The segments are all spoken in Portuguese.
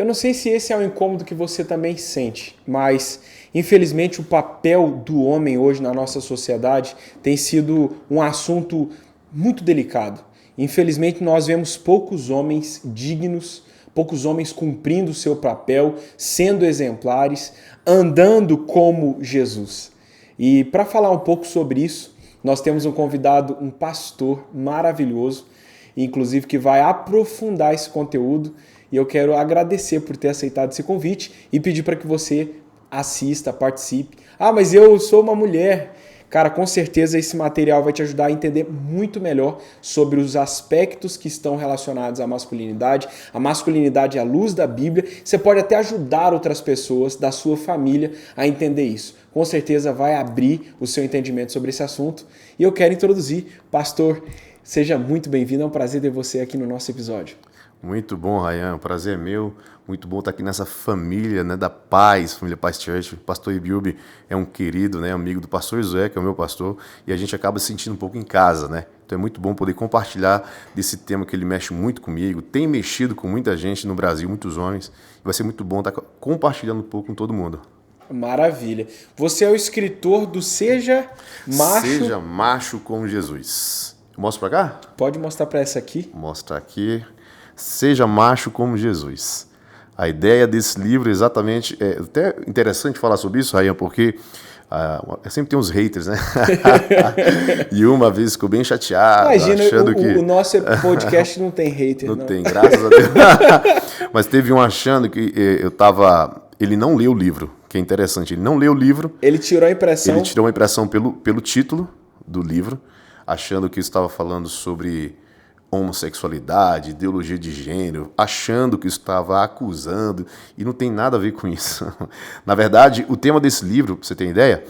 Eu não sei se esse é um incômodo que você também sente, mas infelizmente o papel do homem hoje na nossa sociedade tem sido um assunto muito delicado. Infelizmente nós vemos poucos homens dignos, poucos homens cumprindo o seu papel, sendo exemplares, andando como Jesus. E para falar um pouco sobre isso, nós temos um convidado, um pastor maravilhoso, inclusive que vai aprofundar esse conteúdo. E eu quero agradecer por ter aceitado esse convite e pedir para que você assista, participe. Ah, mas eu sou uma mulher. Cara, com certeza esse material vai te ajudar a entender muito melhor sobre os aspectos que estão relacionados à masculinidade. A masculinidade é a luz da Bíblia. Você pode até ajudar outras pessoas da sua família a entender isso. Com certeza vai abrir o seu entendimento sobre esse assunto. E eu quero introduzir, pastor, seja muito bem-vindo. É um prazer ter você aqui no nosso episódio. Muito bom, Ryan. O prazer é meu. Muito bom estar aqui nessa família, né, da Paz, família Paz Church. O pastor Ibilbe é um querido, né, amigo do pastor Josué, que é o meu pastor, e a gente acaba se sentindo um pouco em casa, né? Então é muito bom poder compartilhar desse tema que ele mexe muito comigo, tem mexido com muita gente no Brasil, muitos homens. Vai ser muito bom estar compartilhando um pouco com todo mundo. Maravilha. Você é o escritor do Seja Macho... Seja Macho como Jesus. Eu mostro para cá? Pode mostrar para essa aqui. Mostrar aqui. Seja macho como Jesus. A ideia desse livro exatamente... É até interessante falar sobre isso, Rayan, porque sempre tem uns haters, né? E uma vez ficou bem chateado, imagina, achando que... o nosso podcast não tem hater, não. Não tem, graças a Deus. Mas teve um achando que eu tava... Ele não leu o livro, que é interessante. Ele não leu o livro. Ele tirou a impressão... Ele tirou a impressão pelo título do livro, achando que estava falando sobre homossexualidade, ideologia de gênero, achando que estava acusando, e não tem nada a ver com isso. Na verdade, o tema desse livro, para você ter ideia,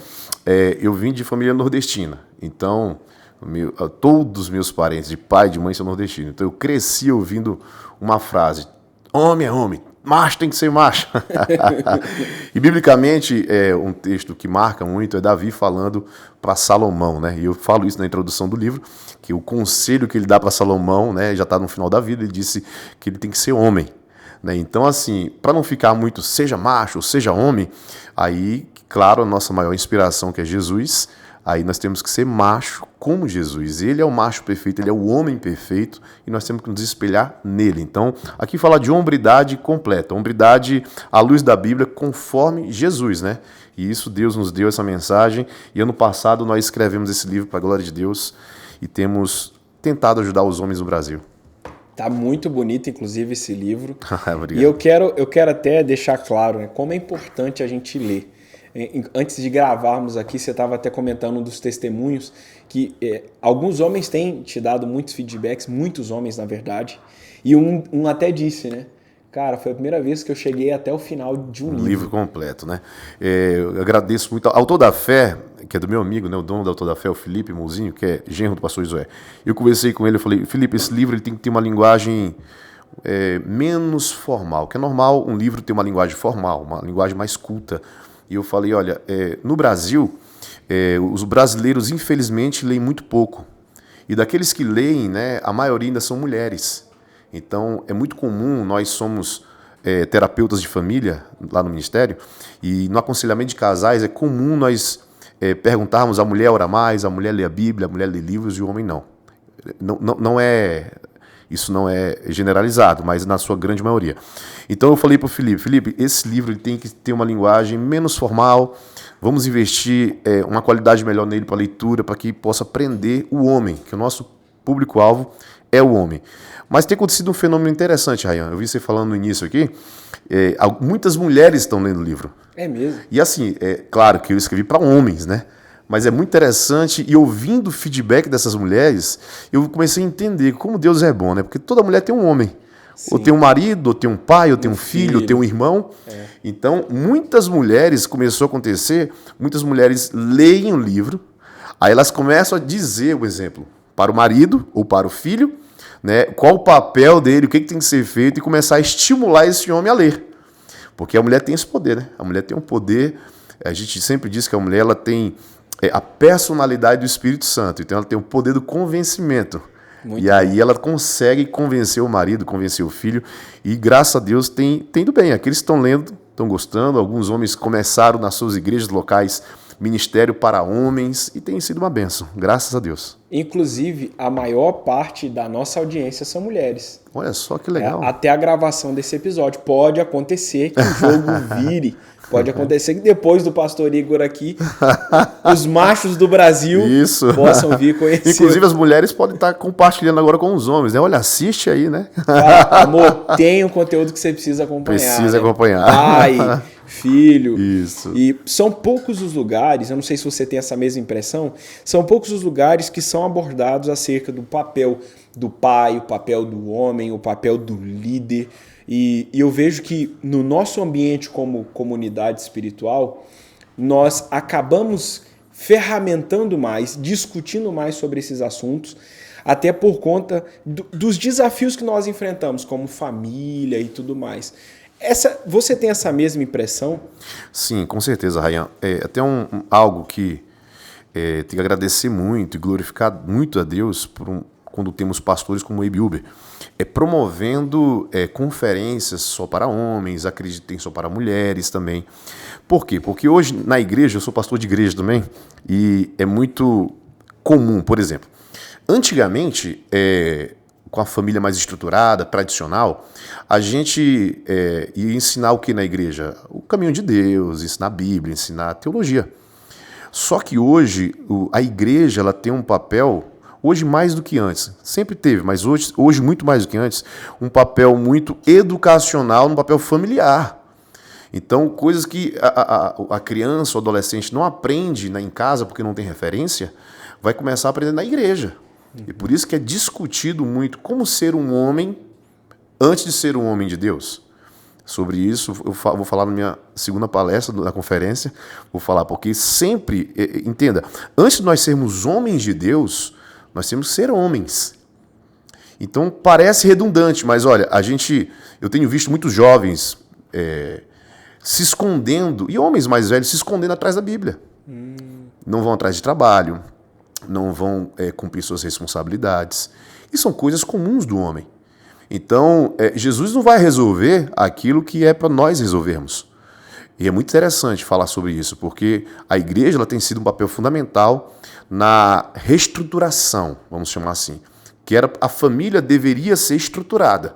eu vim de família nordestina, então todos os meus parentes, de pai e de mãe, são nordestinos, então eu cresci ouvindo uma frase: homem é homem, macho tem que ser macho. E biblicamente, um texto que marca muito é Davi falando para Salomão, né? E eu falo isso na introdução do livro, que o conselho que ele dá para Salomão, né, já está no final da vida, ele disse que ele tem que ser homem, né? Então, assim, para não ficar muito seja macho ou seja homem, aí, claro, a nossa maior inspiração, que é Jesus, aí nós temos que ser macho como Jesus. Ele é o macho perfeito, ele é o homem perfeito, e nós temos que nos espelhar nele. Então, aqui fala de hombridade completa, hombridade à luz da Bíblia, conforme Jesus, né? E isso Deus nos deu essa mensagem, e ano passado nós escrevemos esse livro para a glória de Deus, e temos tentado ajudar os homens do Brasil. Tá muito bonito, inclusive, esse livro. Obrigado. E eu quero até deixar claro, né, como é importante a gente ler. Antes de gravarmos aqui, você estava até comentando um dos testemunhos que alguns homens têm te dado muitos feedbacks, muitos homens, na verdade, e um até disse, né? Cara, foi a primeira vez que eu cheguei até o final de um livro. Livro completo, né? Eu agradeço muito ao Autor da Fé, que é do meu amigo, né, o dono do Autor da Fé, o Felipe Mouzinho, que é genro do pastor Josué. Eu conversei com ele, eu falei: Felipe, esse livro ele tem que ter uma linguagem menos formal, que é normal um livro ter uma linguagem formal, uma linguagem mais culta. E eu falei: olha, no Brasil, os brasileiros, infelizmente, leem muito pouco. E daqueles que leem, né, a maioria ainda são mulheres. Então, é muito comum, nós somos terapeutas de família lá no ministério, e no aconselhamento de casais é comum nós perguntarmos: a mulher ora mais, a mulher lê a Bíblia, a mulher lê livros, e o homem não. Isso não é generalizado, mas na sua grande maioria. Então eu falei para o Felipe, esse livro ele tem que ter uma linguagem menos formal, vamos investir uma qualidade melhor nele para leitura, para que possa prender o homem, que o nosso público-alvo é o homem. Mas tem acontecido um fenômeno interessante, Ryan. Eu vi você falando no início aqui, muitas mulheres estão lendo o livro. É mesmo? E assim, claro que eu escrevi para homens, né? Mas é muito interessante, e ouvindo o feedback dessas mulheres, eu comecei a entender como Deus é bom, né? Porque toda mulher tem um homem. Sim. Ou tem um marido, ou tem um pai, ou tem um filho, ou tem um irmão. Então, muitas mulheres, começou a acontecer, muitas mulheres leem o livro, aí elas começam a dizer, por exemplo, para o marido ou para o filho, né, qual o papel dele, o que tem que ser feito, e começar a estimular esse homem a ler. Porque a mulher tem esse poder, né? A mulher tem um poder, a gente sempre diz que a mulher ela tem a personalidade do Espírito Santo, então ela tem o poder do convencimento. E aí ela consegue convencer o marido, convencer o filho, e graças a Deus tem ido bem. Aqueles que estão lendo, estão gostando, alguns homens começaram nas suas igrejas locais ministério para homens, e tem sido uma bênção, graças a Deus. Inclusive, a maior parte da nossa audiência são mulheres. Olha só que legal. Até a gravação desse episódio. Pode acontecer que o jogo vire. Pode acontecer que depois do pastor Igor aqui, os machos do Brasil possam vir conhecer. Inclusive as mulheres podem estar compartilhando agora com os homens, né? Olha, assiste aí, né? Amor, tem um conteúdo que você precisa acompanhar. Precisa acompanhar. Pai, filho. Isso. E são poucos os lugares, eu não sei se você tem essa mesma impressão, são poucos os lugares que são abordados acerca do papel do pai, o papel do homem, o papel do líder. E eu vejo que no nosso ambiente como comunidade espiritual, nós acabamos ferramentando mais, discutindo mais sobre esses assuntos, até por conta dos desafios que nós enfrentamos, como família e tudo mais. Você tem essa mesma impressão? Sim, com certeza, Rayan. É até algo que tem que agradecer muito e glorificar muito a Deus quando temos pastores como o Abe Uber, promovendo conferências só para homens, acreditem só para mulheres também. Por quê? Porque hoje na igreja, eu sou pastor de igreja também, e é muito comum, por exemplo, antigamente, com a família mais estruturada, tradicional, a gente ia ensinar o que na igreja? O caminho de Deus, ensinar a Bíblia, ensinar a teologia. Só que hoje a igreja ela tem um papel, hoje mais do que antes, sempre teve, mas hoje muito mais do que antes, um papel muito educacional, um papel familiar. Então, coisas que a criança ou adolescente não aprende em casa porque não tem referência, vai começar a aprender na igreja. E por isso que é discutido muito como ser um homem antes de ser um homem de Deus. Sobre isso, eu vou falar na minha segunda palestra da conferência, vou falar, porque sempre, entenda, antes de nós sermos homens de Deus, nós temos que ser homens. Então, parece redundante, mas olha, eu tenho visto muitos jovens se escondendo, e homens mais velhos se escondendo atrás da Bíblia. Não vão atrás de trabalho, não vão cumprir suas responsabilidades. E são coisas comuns do homem. Então, Jesus não vai resolver aquilo que é para nós resolvermos. E é muito interessante falar sobre isso, porque a igreja ela tem sido um papel fundamental na reestruturação, vamos chamar assim, que a família deveria ser estruturada.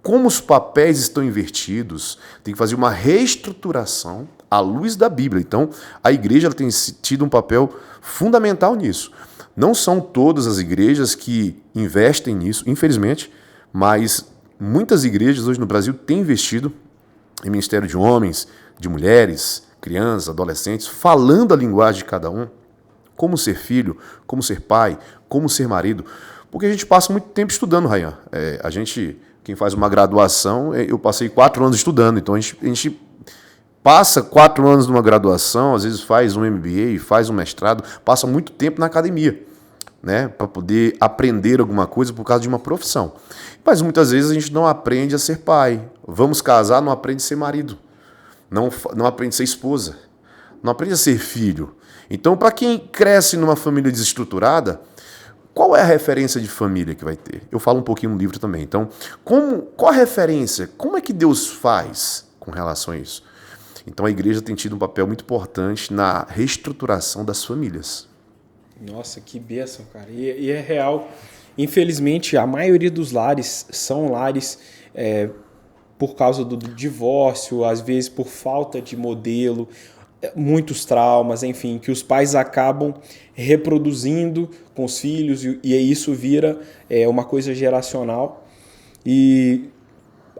Como os papéis estão invertidos, tem que fazer uma reestruturação à luz da Bíblia. Então, a igreja ela tem tido um papel fundamental nisso. Não são todas as igrejas que investem nisso, infelizmente, mas muitas igrejas hoje no Brasil têm investido em ministério de homens, de mulheres, crianças, adolescentes, falando a linguagem de cada um, como ser filho, como ser pai, como ser marido, porque a gente passa muito tempo estudando, Rayan. Quem faz uma graduação, eu passei 4 anos estudando, então a gente passa 4 anos numa graduação, às vezes faz um MBA, faz um mestrado, passa muito tempo na academia, né, para poder aprender alguma coisa por causa de uma profissão. Mas muitas vezes a gente não aprende a ser pai. Vamos casar, não aprende a ser marido. Não aprende a ser esposa. Não aprende a ser filho. Então, para quem cresce numa família desestruturada, qual é a referência de família que vai ter? Eu falo um pouquinho no livro também. Então, qual a referência? Como é que Deus faz com relação a isso? Então, a igreja tem tido um papel muito importante na reestruturação das famílias. Nossa, que bênção, cara. E é real. Infelizmente, a maioria dos lares são lares por causa do divórcio, às vezes por falta de modelo, muitos traumas, enfim, que os pais acabam reproduzindo com os filhos e isso vira uma coisa geracional. E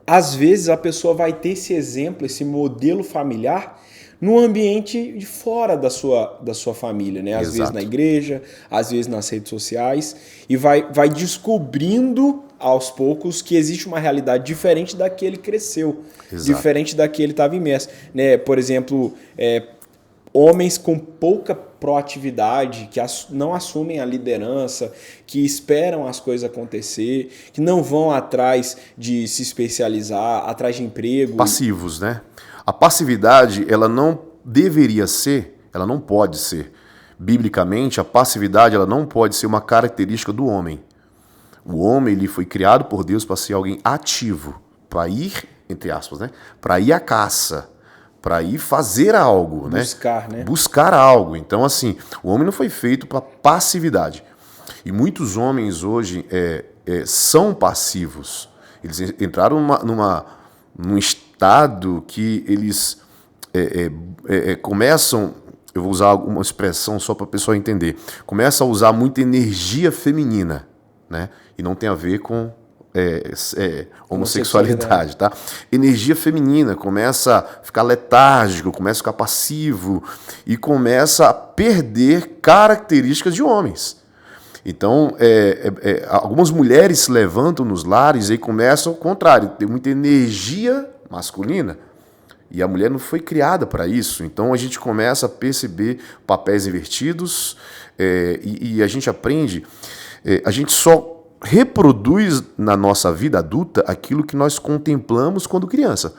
às vezes a pessoa vai ter esse exemplo, esse modelo familiar no ambiente de fora da sua família, né? Às vezes na igreja, às vezes nas redes sociais, e vai descobrindo aos poucos que existe uma realidade diferente da que ele cresceu, diferente da que ele estava imerso, né? Por exemplo, homens com pouca proatividade, que não assumem a liderança, que esperam as coisas acontecer, que não vão atrás de se especializar, atrás de emprego. Passivos, né? A passividade, ela não deveria ser, ela não pode ser. Biblicamente, a passividade ela não pode ser uma característica do homem. O homem ele foi criado por Deus para ser alguém ativo, para ir, entre aspas, né? Para ir à caça, para ir fazer algo, Buscar, né? né? Buscar algo. Então, assim, o homem não foi feito para passividade. E muitos homens hoje são passivos. Eles entraram num estado que eles começam, eu vou usar uma expressão só para o pessoal entender, começa a usar muita energia feminina, né? E não tem a ver com homossexualidade, tá? Energia feminina, começa a ficar letárgico, começa a ficar passivo e começa a perder características de homens. Então, algumas mulheres se levantam nos lares e começam ao contrário, tem muita energia masculina. E a mulher não foi criada para isso. Então a gente começa a perceber papéis invertidos e a gente aprende, a gente só reproduz na nossa vida adulta aquilo que nós contemplamos quando criança.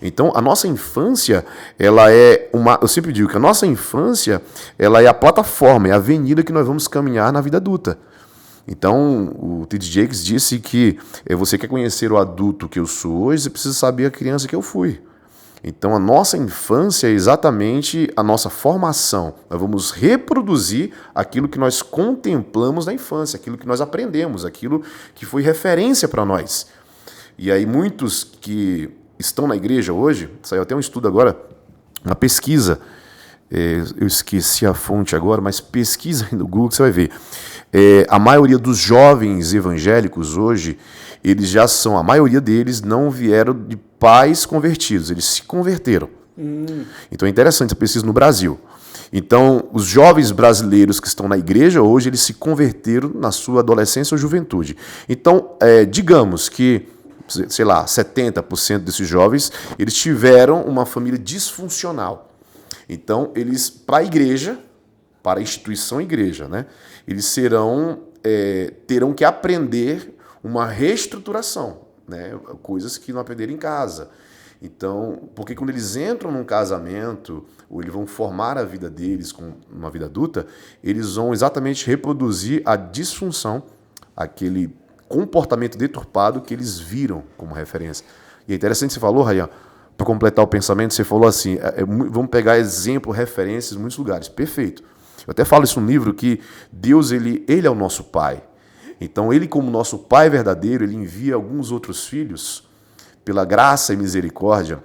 Então a nossa infância, eu sempre digo que a nossa infância, ela é a plataforma, é a avenida que nós vamos caminhar na vida adulta. Então, o T.D. Jakes disse que você quer conhecer o adulto que eu sou hoje, você precisa saber a criança que eu fui. Então, a nossa infância é exatamente a nossa formação. Nós vamos reproduzir aquilo que nós contemplamos na infância, aquilo que nós aprendemos, aquilo que foi referência para nós. E aí, muitos que estão na igreja hoje, saiu até um estudo agora, uma pesquisa, eu esqueci a fonte agora, mas pesquisa aí no Google que você vai ver. A maioria dos jovens evangélicos hoje, a maioria deles não vieram de pais convertidos, eles se converteram. Então é interessante essa pesquisa no Brasil. Então, os jovens brasileiros que estão na igreja hoje, eles se converteram na sua adolescência ou juventude. Então, digamos que, sei lá, 70% desses jovens, eles tiveram uma família disfuncional. Então, eles, para a igreja, para a instituição igreja, né, eles terão que aprender uma reestruturação, né, coisas que não aprenderam em casa. Então, porque quando eles entram num casamento, ou eles vão formar a vida deles com uma vida adulta, eles vão exatamente reproduzir a disfunção, aquele comportamento deturpado que eles viram como referência. E é interessante, você falou, Rayan, para completar o pensamento, você falou assim, vamos pegar exemplo, referências em muitos lugares. Perfeito. Eu até falo isso no livro, que Deus, ele é o nosso Pai. Então, ele como nosso Pai verdadeiro, ele envia alguns outros filhos, pela graça e misericórdia,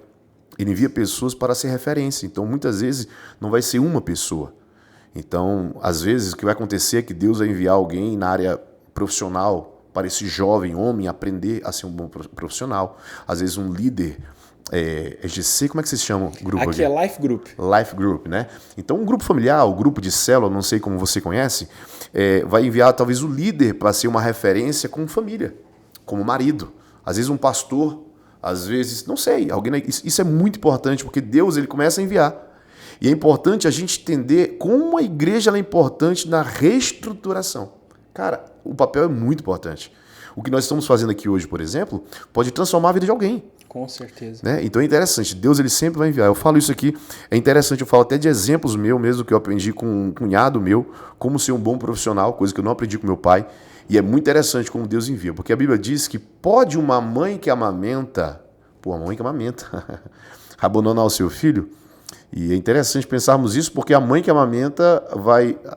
ele envia pessoas para ser referência. Então, muitas vezes, não vai ser uma pessoa. Então, às vezes, o que vai acontecer é que Deus vai enviar alguém na área profissional para esse jovem homem aprender a ser um bom profissional. Às vezes, um líder, EGC, como é que vocês chamam o grupo aqui? É Life Group. Life Group, né? Então, um grupo familiar, o grupo de célula, não sei como você conhece, vai enviar talvez o líder para ser uma referência como família, como marido. Às vezes, um pastor, às vezes, não sei, isso é muito importante, porque Deus, ele começa a enviar. E é importante a gente entender como a igreja ela é importante na reestruturação. Cara, o papel é muito importante. O que nós estamos fazendo aqui hoje, por exemplo, pode transformar a vida de alguém. Com certeza. Né? Então é interessante, Deus ele sempre vai enviar. Eu falo isso aqui, é interessante, eu falo até de exemplos meus mesmo, que eu aprendi com um cunhado meu, como ser um bom profissional, coisa que eu não aprendi com meu pai. E é muito interessante como Deus envia, porque a Bíblia diz que pode uma mãe que amamenta, abandonar o seu filho. E é interessante pensarmos isso, porque a mãe que amamenta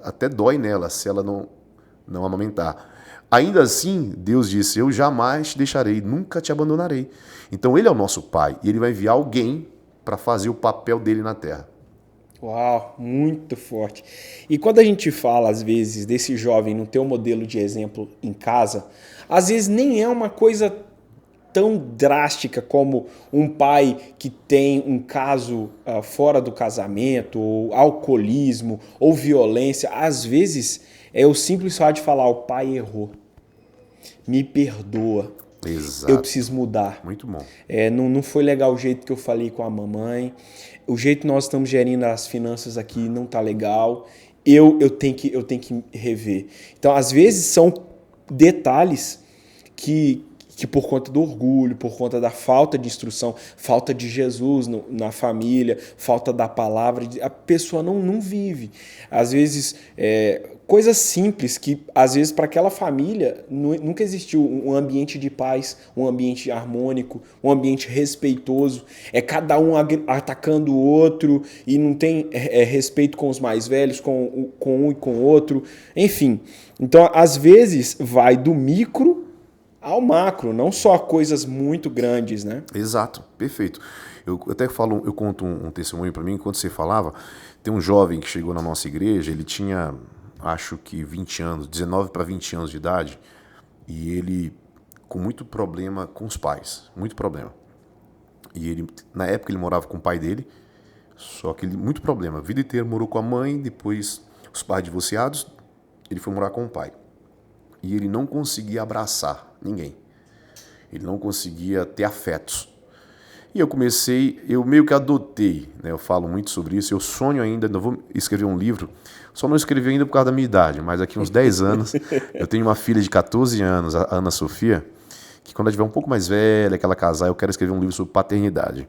até dói nela se ela não amamentar. Ainda assim, Deus disse, eu jamais te deixarei, nunca te abandonarei. Então ele é o nosso Pai e ele vai enviar alguém para fazer o papel dele na terra. Uau, muito forte. E quando a gente fala, às vezes, desse jovem não ter um modelo de exemplo em casa, às vezes nem é uma coisa tão drástica como um pai que tem um caso fora do casamento, ou alcoolismo, ou violência. Às vezes é o simples fato de falar, o pai errou, me perdoa. Exato. Eu preciso mudar. Muito bom. Não foi legal o jeito que eu falei com a mamãe, o jeito que nós estamos gerindo as finanças aqui não tá legal, eu tenho que rever. Então, às vezes, são detalhes que por conta do orgulho, por conta da falta de instrução, falta de Jesus na família, falta da palavra, a pessoa não vive. Às vezes, coisas simples que, às vezes, para aquela família, nunca existiu um ambiente de paz, um ambiente harmônico, um ambiente respeitoso. É cada um atacando o outro e não tem respeito com os mais velhos, com um e com o outro. Enfim, então, às vezes, vai do micro ao macro, não só coisas muito grandes, né? Exato, perfeito. Eu até falo, eu conto um testemunho para mim, enquanto você falava, tem um jovem que chegou na nossa igreja, ele tinha, acho que 20 anos, 19 para 20 anos de idade, e ele com muito problema com os pais, muito problema. E ele, na época ele morava com o pai dele, só que ele, muito problema, a vida inteira morou com a mãe, depois os pais divorciados, ele foi morar com o pai. E ele não conseguia abraçar ninguém. Ele não conseguia ter afetos. E eu meio que adotei, né? Eu falo muito sobre isso, eu sonho ainda vou escrever um livro, só não escrevi ainda por causa da minha idade, mas daqui uns 10 anos, eu tenho uma filha de 14 anos, a Ana Sofia, que quando ela estiver um pouco mais velha, que ela casar, eu quero escrever um livro sobre paternidade.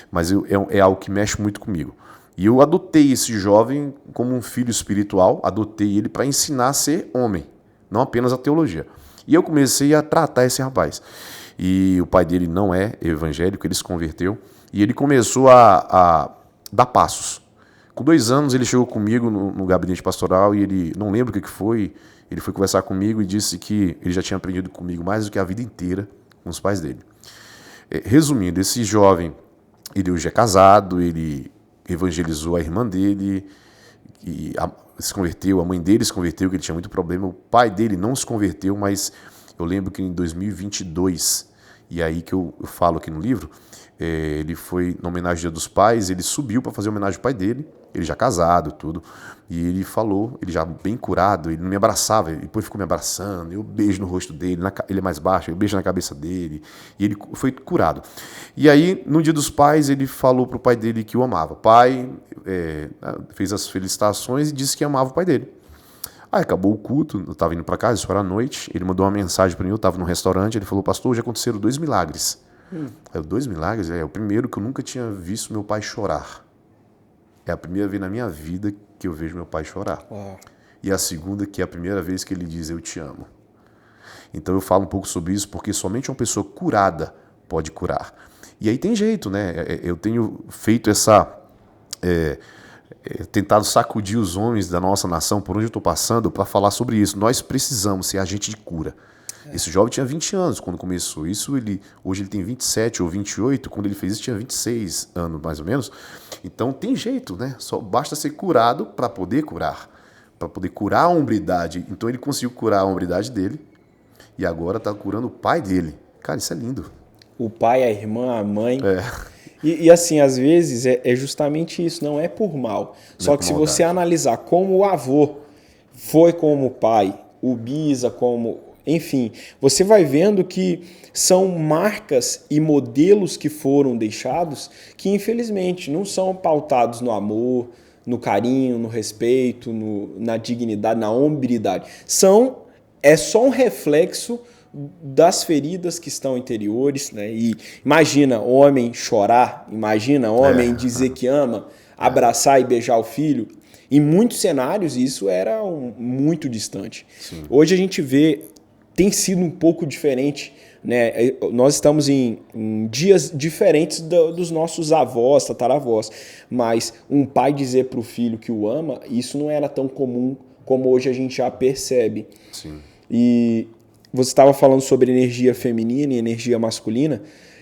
Mas é algo que mexe muito comigo. E eu adotei esse jovem como um filho espiritual, adotei ele para ensinar a ser homem, não apenas a teologia. E eu comecei a tratar esse rapaz. E o pai dele não é evangélico, ele se converteu. E ele começou a dar passos. Com 2 anos ele chegou comigo no gabinete pastoral e ele, não lembro o que foi, ele foi conversar comigo e disse que ele já tinha aprendido comigo mais do que a vida inteira com os pais dele. Resumindo, esse jovem, ele hoje é casado, ele evangelizou a irmã dele, e se converteu, a mãe dele se converteu, que ele tinha muito problema, o pai dele não se converteu, mas eu lembro que em 2022, e aí que eu falo aqui no livro, ele foi na homenagem ao Dia dos Pais, ele subiu para fazer homenagem ao pai dele, ele já casado, tudo, e ele falou, ele já bem curado, ele não me abraçava, ele depois ficou me abraçando, eu beijo no rosto dele, ele é mais baixo, eu beijo na cabeça dele, e ele foi curado. E aí, no Dia dos Pais, ele falou pro pai dele que o amava. O pai fez as felicitações e disse que amava o pai dele. Aí acabou o culto, eu estava indo para casa, isso era à noite, ele mandou uma mensagem para mim, eu estava num restaurante, ele falou, pastor, já aconteceram 2 milagres. Aí, 2 milagres? É o primeiro que eu nunca tinha visto meu pai chorar. É a primeira vez na minha vida que eu vejo meu pai chorar. E a segunda que é a primeira vez que ele diz, eu te amo. Então eu falo um pouco sobre isso, porque somente uma pessoa curada pode curar. E aí tem jeito, né? Eu tenho feito tentado sacudir os homens da nossa nação por onde eu estou passando para falar sobre isso. Nós precisamos ser agente de cura. Esse jovem tinha 20 anos quando começou isso, hoje ele tem 27 ou 28, quando ele fez isso tinha 26 anos mais ou menos. Então tem jeito, né? Só basta ser curado para poder curar, para poder curar a hombridade. Então ele conseguiu curar a hombridade dele e agora está curando o pai dele. Cara, isso é lindo. O pai, a irmã, a mãe. E assim, às vezes é justamente isso, não é por mal. Só que se você analisar como o avô foi como o pai, o bisa como... Enfim, você vai vendo que são marcas e modelos que foram deixados que, infelizmente, não são pautados no amor, no carinho, no respeito, na dignidade, na hombridade. É só um reflexo das feridas que estão interiores, né? E imagina homem chorar, imagina homem dizer que ama, abraçar e beijar o filho. Em muitos cenários isso era muito distante. Sim. Hoje a gente vê, tem sido um pouco diferente, né? Nós estamos em dias diferentes dos nossos avós, tataravós, mas um pai dizer para o filho que o ama, isso não era tão comum como hoje a gente já percebe. Sim. E você estava falando sobre energia feminina e energia masculina.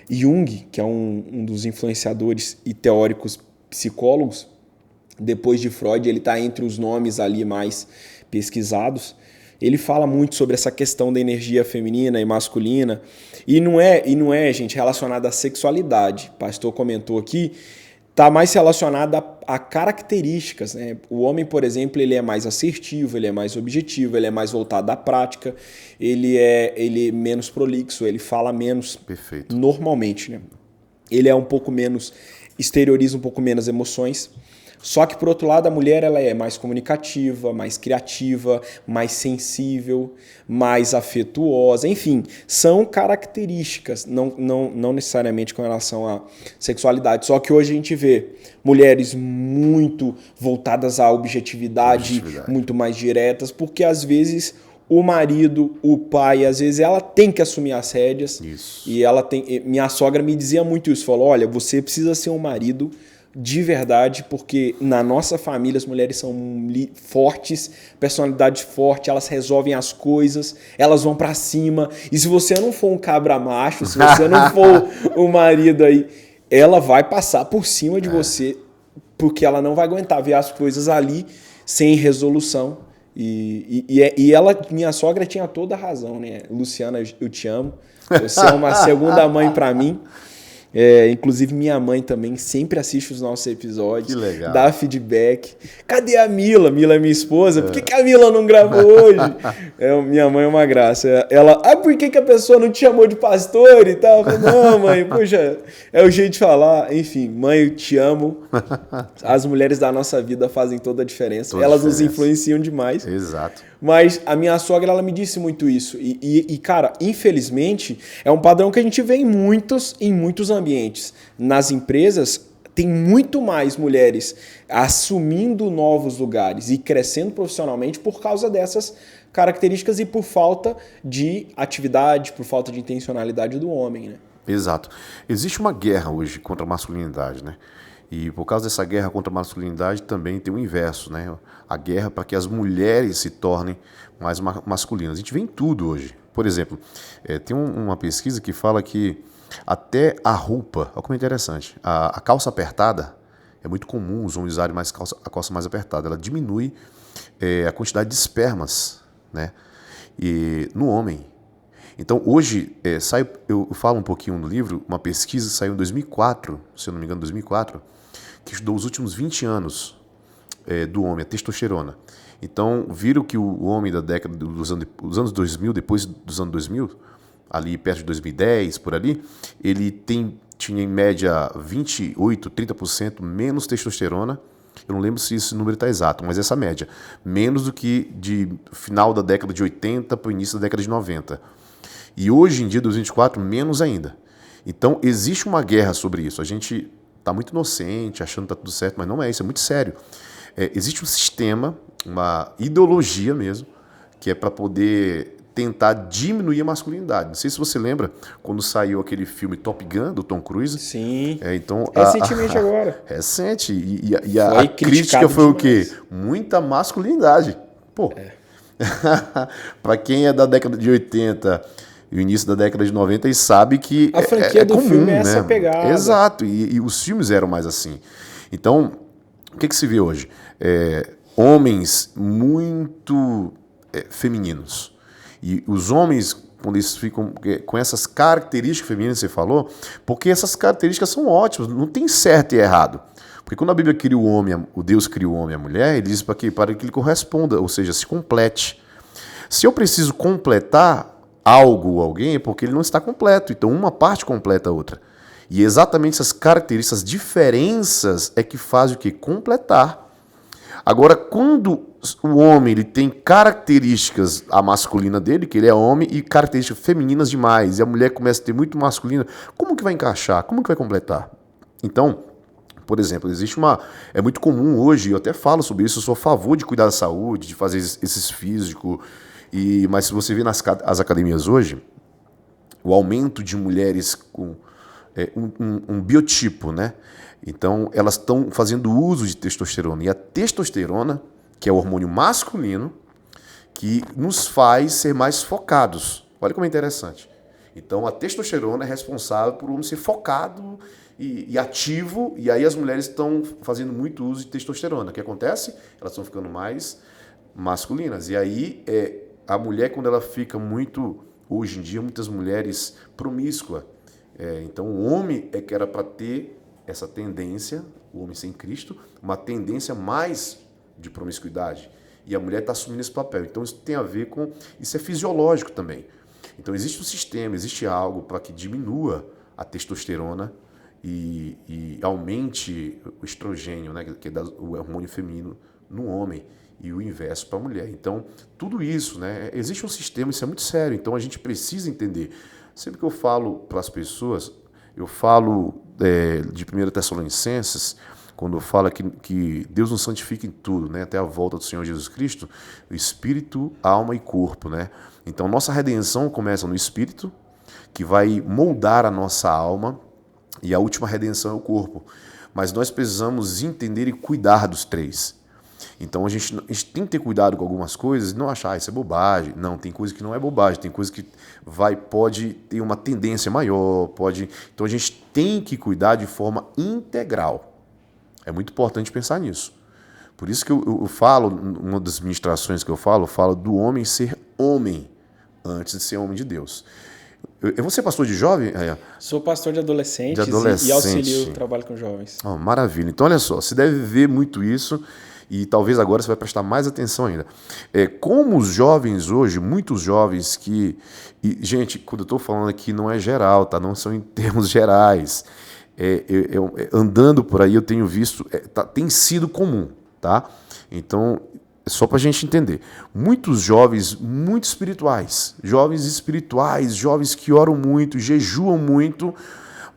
Jung, que é um dos influenciadores e teóricos psicólogos, depois de Freud, ele está entre os nomes ali mais pesquisados. Ele fala muito sobre essa questão da energia feminina e masculina. E não é, gente, relacionada à sexualidade. O pastor comentou aqui, está mais relacionada a características, né? O homem, por exemplo, ele é mais assertivo, ele é mais objetivo, ele é mais voltado à prática, ele é menos prolixo, ele fala menos. Perfeito. Normalmente, né? Ele é um pouco menos, exterioriza um pouco menos emoções. Só que, por outro lado, a mulher ela é mais comunicativa, mais criativa, mais sensível, mais afetuosa. Enfim, são características, não necessariamente com relação à sexualidade. Só que hoje a gente vê mulheres muito voltadas à objetividade, muito mais diretas, porque às vezes o marido, o pai, às vezes ela tem que assumir as rédeas. Isso. E ela tem. Minha sogra me dizia muito isso, falou: olha, você precisa ser um marido de verdade, porque na nossa família as mulheres são fortes, personalidade forte, elas resolvem as coisas, elas vão pra cima. E se você não for um cabra macho, se você não for o marido aí, ela vai passar por cima de você, porque ela não vai aguentar ver as coisas ali sem resolução. E ela, minha sogra, tinha toda a razão, né? Luciana, eu te amo. Você é uma segunda mãe pra mim. Inclusive minha mãe também sempre assiste os nossos episódios. Que legal. Dá feedback. Cadê a Mila? Mila é minha esposa. Por que a Mila não gravou hoje? Minha mãe é uma graça. Ela, por que a pessoa não te chamou de pastor e tal? Eu falei, não, mãe, poxa, é o jeito de falar. Enfim, mãe, eu te amo. As mulheres da nossa vida fazem toda a diferença. Elas nos influenciam demais. Exato. Mas a minha sogra, ela me disse muito isso. Cara, infelizmente, é um padrão que a gente vê em muitos ambientes. Nas empresas, tem muito mais mulheres assumindo novos lugares e crescendo profissionalmente por causa dessas características e por falta de atividade, por falta de intencionalidade do homem, né? Exato. Existe uma guerra hoje contra a masculinidade, né? E por causa dessa guerra contra a masculinidade também tem o inverso, né? A guerra para que as mulheres se tornem mais masculinas. A gente vê em tudo hoje. Por exemplo, tem uma pesquisa que fala que até a roupa, olha como é interessante, a calça apertada, é muito comum os homens usarem mais a calça mais apertada. Ela diminui a quantidade de espermas, né? E no homem. Então hoje, eu falo um pouquinho no livro, uma pesquisa que saiu em 2004, se eu não me engano, 2004, que estudou os últimos 20 anos do homem, a testosterona. Então, viram que o homem da década dos anos 2000, depois dos anos 2000, ali perto de 2010, por ali, ele tinha em média 28, 30% menos testosterona. Eu não lembro se esse número está exato, mas essa média. Menos do que de final da década de 80 para o início da década de 90. E hoje em dia, 2024, menos ainda. Então, existe uma guerra sobre isso. A gente está muito inocente, achando que está tudo certo, mas não é isso, é muito sério. Existe um sistema, uma ideologia mesmo, que é para poder tentar diminuir a masculinidade. Não sei se você lembra, quando saiu aquele filme Top Gun, do Tom Cruise. Sim, então, recentemente agora. Recente. E a crítica foi demais. O quê? Muita masculinidade. Pô, para quem é da década de 80... e o início da década de 90 e sabe que a franquia do comum, filme é né? essa pegada. Exato, e os filmes eram mais assim. Então, o que se vê hoje? Homens muito femininos. E os homens, quando eles ficam com essas características femininas que você falou, porque essas características são ótimas, não tem certo e errado. Porque quando a Bíblia cria o homem, o Deus cria o homem e a mulher, ele diz para que ele corresponda, ou seja, se complete. Se eu preciso completar algo ou alguém, é porque ele não está completo. Então, uma parte completa a outra. E exatamente essas características, essas diferenças é que fazem o quê? Completar. Agora, quando o homem ele tem características, a masculina dele, que ele é homem, e características femininas demais, e a mulher começa a ter muito masculina, como que vai encaixar? Como que vai completar? Então, por exemplo, é muito comum hoje, eu até falo sobre isso, eu sou a favor de cuidar da saúde, de fazer exercício físico, mas se você vê as academias hoje, o aumento de mulheres com um biotipo, né? Então, elas estão fazendo uso de testosterona. E a testosterona, que é o hormônio masculino, que nos faz ser mais focados. Olha como é interessante. Então, a testosterona é responsável por o homem ser focado e ativo, e aí as mulheres estão fazendo muito uso de testosterona. O que acontece? Elas estão ficando mais masculinas. E aí, a mulher, quando ela fica muito, hoje em dia, muitas mulheres promíscua. Então, o homem que era para ter essa tendência, o homem sem Cristo, uma tendência mais de promiscuidade. E a mulher está assumindo esse papel. Então, isso tem a ver com... Isso é fisiológico também. Então, existe um sistema, existe algo para que diminua a testosterona e aumente o estrogênio, né, que é o hormônio feminino no homem, e o inverso para a mulher. Então, tudo isso, né, existe um sistema, isso é muito sério, então a gente precisa entender. Sempre que eu falo para as pessoas, eu falo de 1 Tessalonicenses, quando fala que Deus nos santifica em tudo, né, até a volta do Senhor Jesus Cristo, o espírito, alma e corpo, né? Então, nossa redenção começa no espírito, que vai moldar a nossa alma, e a última redenção é o corpo. Mas nós precisamos entender e cuidar dos três. Então a gente tem que ter cuidado com algumas coisas, não achar isso é bobagem. Não, tem coisa que não é bobagem, tem coisa que pode ter uma tendência maior, pode. Então a gente tem que cuidar de forma integral. É muito importante pensar nisso. Por isso que eu falo, uma das ministrações que eu falo do homem ser homem antes de ser homem de Deus. Eu vou ser pastor de jovem? Sou pastor de adolescentes, e auxilio o trabalho com jovens. Oh, maravilha. Então, olha só, você deve ver muito isso e talvez agora você vai prestar mais atenção ainda. Como os jovens hoje, muitos jovens que... E, gente, quando eu estou falando aqui não é geral, tá? Não são em termos gerais. Andando por aí eu tenho visto, tem sido comum, tá? Então... Só para a gente entender, muitos jovens muito espirituais, jovens que oram muito, jejuam muito,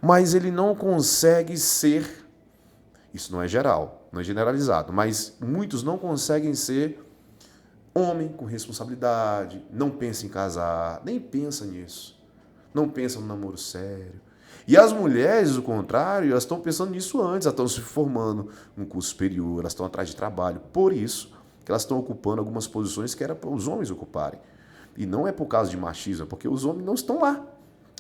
mas ele não consegue ser, isso não é geral, não é generalizado, mas muitos não conseguem ser homem com responsabilidade, não pensa em casar, nem pensa nisso, não pensa no namoro sério. E as mulheres, o contrário, elas estão pensando nisso antes, elas estão se formando num curso superior, elas estão atrás de trabalho, por isso que elas estão ocupando algumas posições que era para os homens ocuparem. E não é por causa de machismo, é porque os homens não estão lá.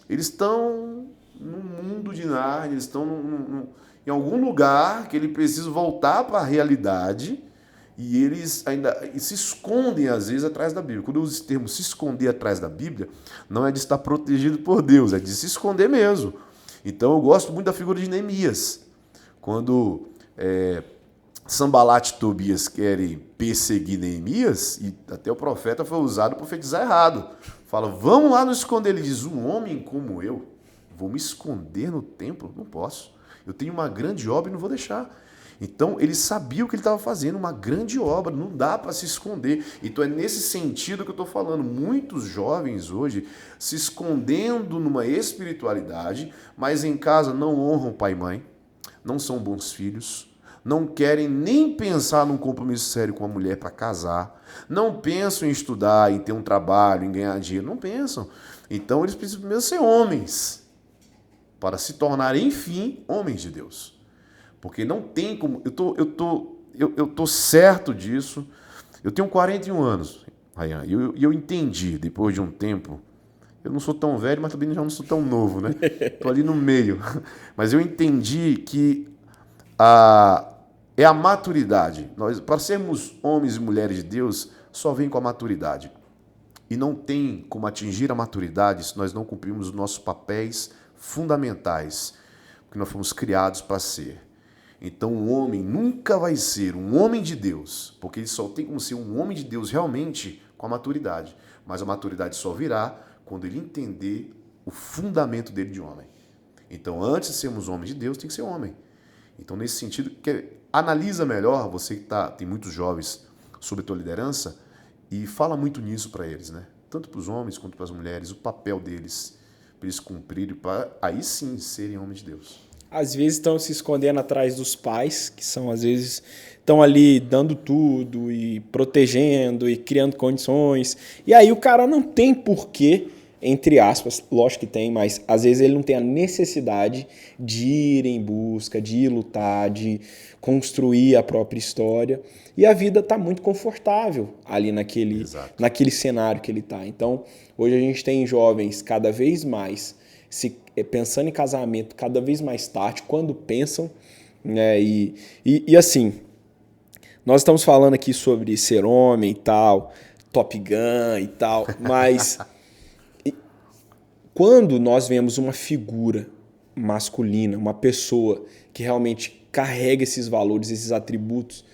Eles estão no mundo de Nárnia, eles estão em algum lugar que ele precisa voltar para a realidade e eles ainda se escondem, às vezes, atrás da Bíblia. Quando eu uso esse termo se esconder atrás da Bíblia, não é de estar protegido por Deus, é de se esconder mesmo. Então eu gosto muito da figura de Neemias. Quando... Sanbalat e Tobias querem perseguir Neemias, e até o profeta foi usado para profetizar errado. Fala, vamos lá nos esconder. Ele diz, um homem como eu, vou me esconder no templo? Não posso. Eu tenho uma grande obra e não vou deixar. Então, ele sabia o que ele estava fazendo, uma grande obra, não dá para se esconder. Então, é nesse sentido que eu estou falando. Muitos jovens hoje se escondendo numa espiritualidade, mas em casa não honram pai e mãe, não são bons filhos, não querem nem pensar num compromisso sério com a mulher para casar, não pensam em estudar, em ter um trabalho, em ganhar dinheiro, não pensam. Então eles precisam primeiro ser homens, para se tornarem, enfim, homens de Deus. Porque não tem como... Eu tô certo disso. Eu tenho 41 anos, Rayan, e eu entendi, depois de um tempo... Eu não sou tão velho, mas também já não sou tão novo, né? Estou ali no meio. Mas eu entendi que é a maturidade. Nós, para sermos homens e mulheres de Deus, só vem com a maturidade. E não tem como atingir a maturidade se nós não cumprirmos os nossos papéis fundamentais, que nós fomos criados para ser. Então o homem nunca vai ser um homem de Deus, porque ele só tem como ser um homem de Deus realmente com a maturidade. Mas a maturidade só virá quando ele entender o fundamento dele de homem. Então, antes de sermos homens de Deus, tem que ser homem. Então, nesse sentido, analisa melhor, você que tem muitos jovens sob a tua liderança, e fala muito nisso para eles, né? Tanto para os homens quanto para as mulheres, o papel deles, para eles cumprirem, para aí sim serem homens de Deus. Às vezes estão se escondendo atrás dos pais, que são, às vezes, estão ali dando tudo e protegendo e criando condições. E aí o cara não tem porquê, entre aspas, lógico que tem, mas às vezes ele não tem a necessidade de ir em busca, de ir lutar, de construir a própria história. E a vida está muito confortável ali naquele cenário que ele está. Então, hoje a gente tem jovens cada vez mais pensando em casamento cada vez mais tarde, quando pensam, né? E assim, nós estamos falando aqui sobre ser homem e tal, Top Gun e tal, mas quando nós vemos uma figura masculina, uma pessoa que realmente carrega esses valores, esses atributos,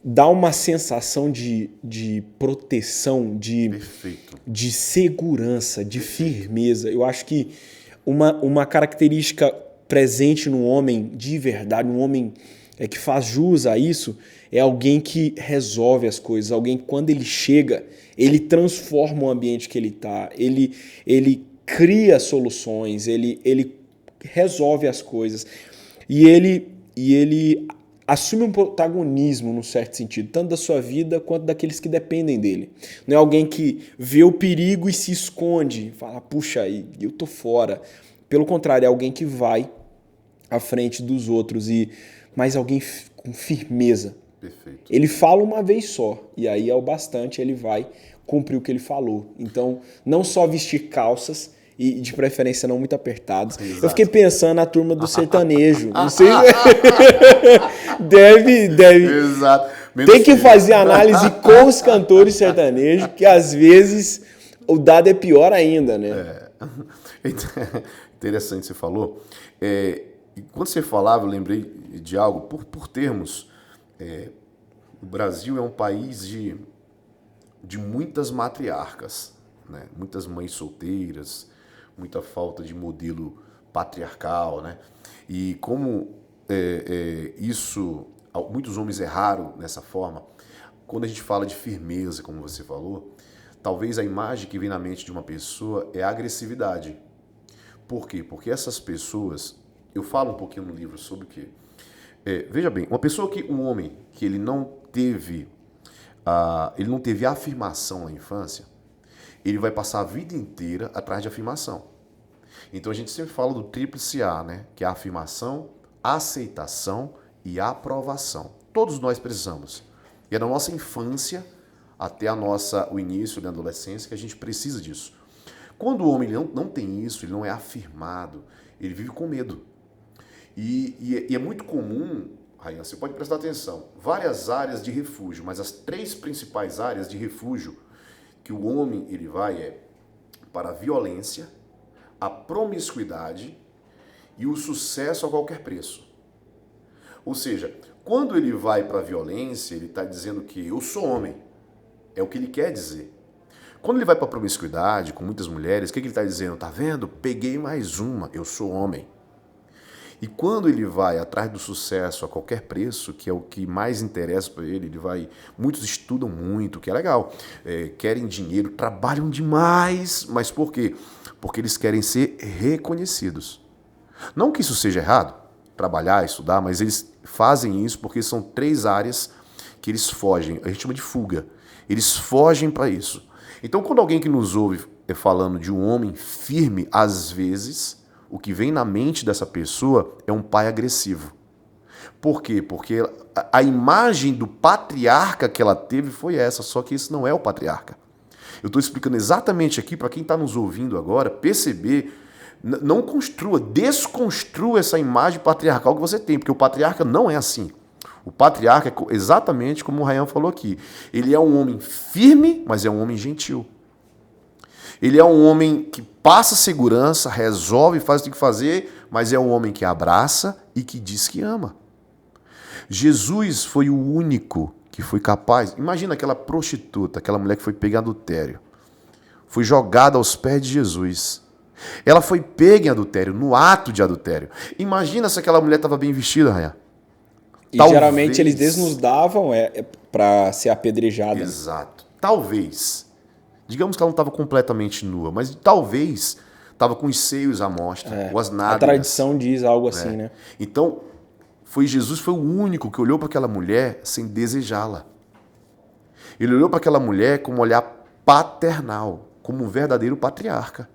dá uma sensação de proteção, de segurança, de firmeza. Eu acho que uma característica presente no homem de verdade, um homem que faz jus a isso, é alguém que resolve as coisas, alguém que quando ele chega, ele transforma o ambiente que ele está, ele cria soluções, ele resolve as coisas e ele assume um protagonismo, num certo sentido, tanto da sua vida quanto daqueles que dependem dele. Não é alguém que vê o perigo e se esconde, fala, puxa, eu tô fora. Pelo contrário, é alguém que vai à frente dos outros, mas alguém com firmeza. Perfeito. Ele fala uma vez só, e aí é o bastante, ele vai cumprir o que ele falou. Então, não só vestir calças, e de preferência não muito apertadas. Exato. Eu fiquei pensando na turma do sertanejo. Não sei. deve. Exato. Tem que fazer análise com os cantores sertanejos, que às vezes o dado é pior ainda, né? Interessante você falou. Quando você falava, eu lembrei de algo, por termos, o Brasil é um país de muitas matriarcas, né? Muitas mães solteiras, muita falta de modelo patriarcal, né? E como isso, muitos homens erraram nessa forma, quando a gente fala de firmeza, como você falou, talvez a imagem que vem na mente de uma pessoa é a agressividade. Por quê? Porque essas pessoas, eu falo um pouquinho no livro sobre o quê? Veja bem, um homem que ele não teve afirmação na infância, ele vai passar a vida inteira atrás de afirmação. Então a gente sempre fala do tríplice A, né? Que é a afirmação, a aceitação e a aprovação. Todos nós precisamos. E é na nossa infância até o início da adolescência que a gente precisa disso. Quando o homem não tem isso, ele não é afirmado, ele vive com medo. E é muito comum, Rayan, você pode prestar atenção, várias áreas de refúgio, mas as 3 principais áreas de refúgio que o homem ele vai para a violência, a promiscuidade e o sucesso a qualquer preço. Ou seja, quando ele vai para a violência, ele está dizendo que eu sou homem. É o que ele quer dizer. Quando ele vai para a promiscuidade, com muitas mulheres, o que ele está dizendo? Tá vendo? Peguei mais uma, eu sou homem. E quando ele vai atrás do sucesso a qualquer preço, que é o que mais interessa para ele, muitos estudam muito, que é legal, querem dinheiro, trabalham demais, mas por quê? Porque eles querem ser reconhecidos. Não que isso seja errado, trabalhar, estudar, mas eles fazem isso porque são 3 áreas que eles fogem, a gente chama de fuga. Eles fogem para isso. Então, quando alguém que nos ouve falando de um homem firme, às vezes o que vem na mente dessa pessoa é um pai agressivo. Por quê? Porque a imagem do patriarca que ela teve foi essa, só que isso não é o patriarca. Eu estou explicando exatamente aqui para quem está nos ouvindo agora perceber, não desconstrua essa imagem patriarcal que você tem, porque o patriarca não é assim. O patriarca é exatamente como o Rayan falou aqui. Ele é um homem firme, mas é um homem gentil. Ele é um homem que passa segurança, resolve, faz o que tem que fazer, mas é um homem que abraça e que diz que ama. Jesus foi o único que foi capaz. Imagina aquela prostituta, aquela mulher que foi pega em adultério. Foi jogada aos pés de Jesus. Ela foi pega em adultério, no ato de adultério. Imagina se aquela mulher estava bem vestida, Rayan. E geralmente eles desnudavam para ser apedrejada. Exato. Talvez. Digamos que ela não estava completamente nua, mas talvez estava com os seios à mostra, ou as nádegas. A tradição diz algo assim, né? Então, Jesus foi o único que olhou para aquela mulher sem desejá-la. Ele olhou para aquela mulher com um olhar paternal, como um verdadeiro patriarca.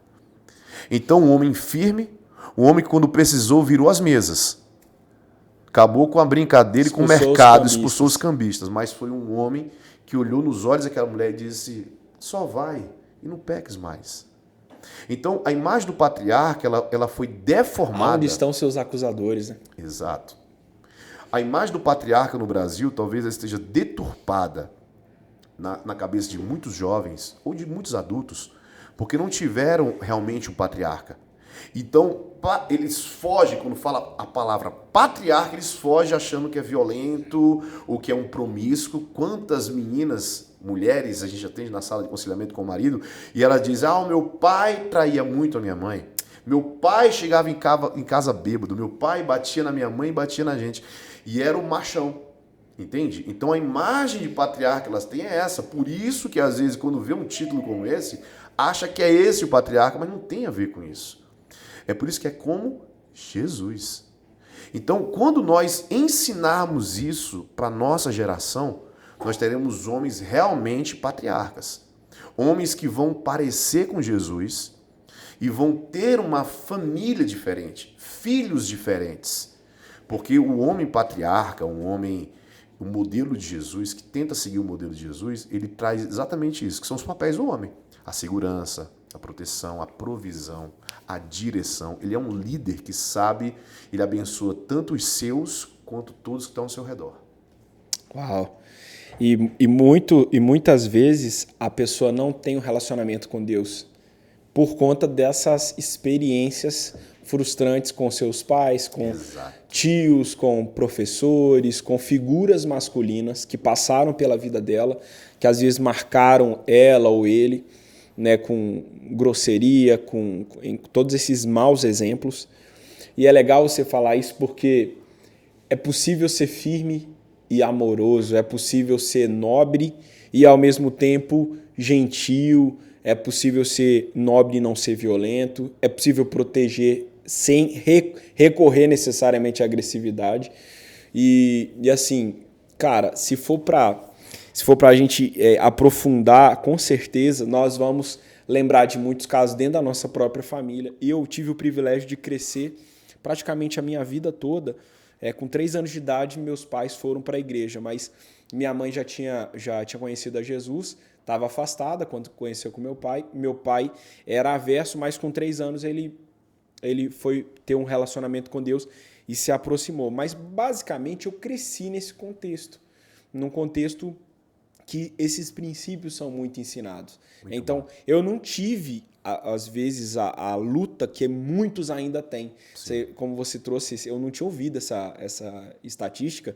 Então, um homem firme, um homem que quando precisou virou as mesas. Acabou com a brincadeira e com o mercado, expulsou os cambistas. Mas foi um homem que olhou nos olhos daquela mulher e disse: só vai e não peques mais. Então, a imagem do patriarca, ela foi deformada. Onde estão seus acusadores, né? Exato. A imagem do patriarca no Brasil talvez ela esteja deturpada na cabeça de muitos jovens ou de muitos adultos, porque não tiveram realmente um patriarca. Então, eles fogem, quando fala a palavra patriarca, eles fogem achando que é violento ou que é um promíscuo. Quantas meninas, mulheres, a gente atende na sala de aconselhamento com o marido, e ela diz: o meu pai traía muito a minha mãe. Meu pai chegava em casa bêbado, meu pai batia na minha mãe e batia na gente. E era o machão, entende? Então a imagem de patriarca que elas têm é essa. Por isso que às vezes quando vê um título como esse, acha que é esse o patriarca, mas não tem a ver com isso. É por isso que é como Jesus. Então, quando nós ensinarmos isso para a nossa geração, nós teremos homens realmente patriarcas. Homens que vão parecer com Jesus e vão ter uma família diferente, filhos diferentes. Porque o homem patriarca, o modelo de Jesus, que tenta seguir o modelo de Jesus, ele traz exatamente isso, que são os papéis do homem. A segurança, a proteção, a provisão, a direção. Ele é um líder que sabe, ele abençoa tanto os seus quanto todos que estão ao seu redor. Uau! E muitas vezes a pessoa não tem um relacionamento com Deus por conta dessas experiências frustrantes com seus pais, com Exato. tios, com professores, com figuras masculinas que passaram pela vida dela, que às vezes marcaram ela ou ele, né, com grosseria, com todos esses maus exemplos. E é legal você falar isso porque é possível ser firme e amoroso, é possível ser nobre e ao mesmo tempo gentil, é possível ser nobre e não ser violento, é possível proteger sem recorrer necessariamente à agressividade. E assim, cara, se for pra gente aprofundar, com certeza nós vamos lembrar de muitos casos dentro da nossa própria família. E eu tive o privilégio de crescer praticamente a minha vida toda. Com 3 anos de idade, meus pais foram para a igreja, mas minha mãe já tinha conhecido a Jesus, estava afastada quando conheceu com meu pai. Meu pai era averso, mas com 3 anos ele foi ter um relacionamento com Deus e se aproximou. Mas basicamente eu cresci nesse contexto, num contexto que esses princípios são muito ensinados. Muito então, bom. eu não tive, às vezes, a luta que muitos ainda têm. Como você trouxe, eu não tinha ouvido essa estatística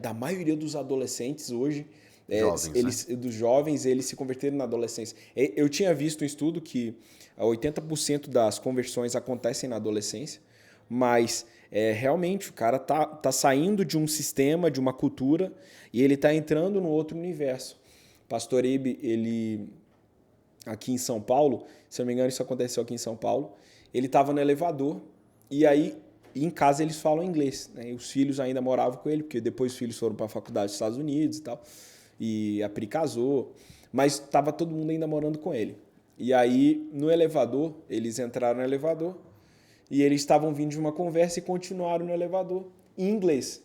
da maioria dos adolescentes hoje, dos jovens, eles se converteram na adolescência. Eu tinha visto um estudo que 80% das conversões acontecem na adolescência, mas realmente o cara tá saindo de um sistema, de uma cultura, e ele está entrando no outro universo. Pastor Ibe, ele aqui em São Paulo, se eu não me engano isso aconteceu aqui em São Paulo, ele estava no elevador e aí em casa eles falam inglês, né? E os filhos ainda moravam com ele, porque depois os filhos foram para a faculdade dos Estados Unidos e tal, e a Pri casou, mas estava todo mundo ainda morando com ele. E aí no elevador, eles entraram no elevador e eles estavam vindo de uma conversa e continuaram no elevador em inglês.